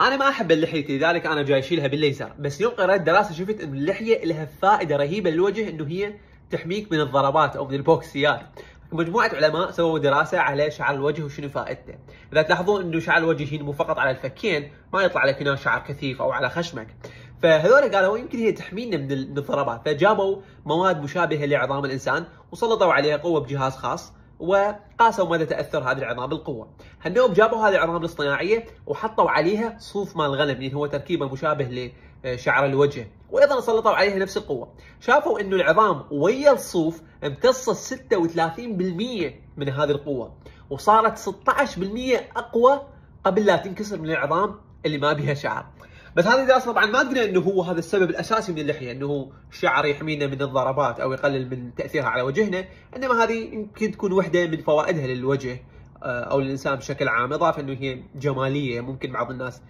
انا ما احب اللحيه، لذلك انا جاي اشيلها بالليزر. بس يوم قرأت دراسه شفت ان اللحيه لها فائده رهيبه للوجه، انه هي تحميك من الضربات او من البوكسيات. مجموعه علماء سووا دراسه على شعر الوجه وشنو فائدته. اذا تلاحظون انه شعر الوجه ينمو فقط على الفكين، ما يطلع لك هنا شعر كثيف او على خشمك. فهذول قالوا يمكن هي تحمينا من الضربات، فجابوا مواد مشابهه لعظام الانسان وسلطوا عليها قوه بجهاز خاص، وقاسوا مدى تاثر هذه العظام بالقوه. هالنوب جابوا هذه العظام الاصطناعيه وحطوا عليها صوف مال الغنم، اللي هو تركيبه مشابه لشعر الوجه، وايضا سلطوا عليها نفس القوه. شافوا انه العظام ويا الصوف امتصت 36% من هذه القوه، وصارت 16% اقوى قبل لا تنكسر من العظام اللي ما بها شعر. بس هذه الدراسه طبعا ما قلنا انه هو هذا السبب الاساسي من اللحيه، انه الشعر يحمينا من الضربات او يقلل من تاثيرها على وجهنا، انما هذه يمكن تكون وحده من فوائدها للوجه او للانسان بشكل عام، اضافه انه هي جماليه. ممكن بعض الناس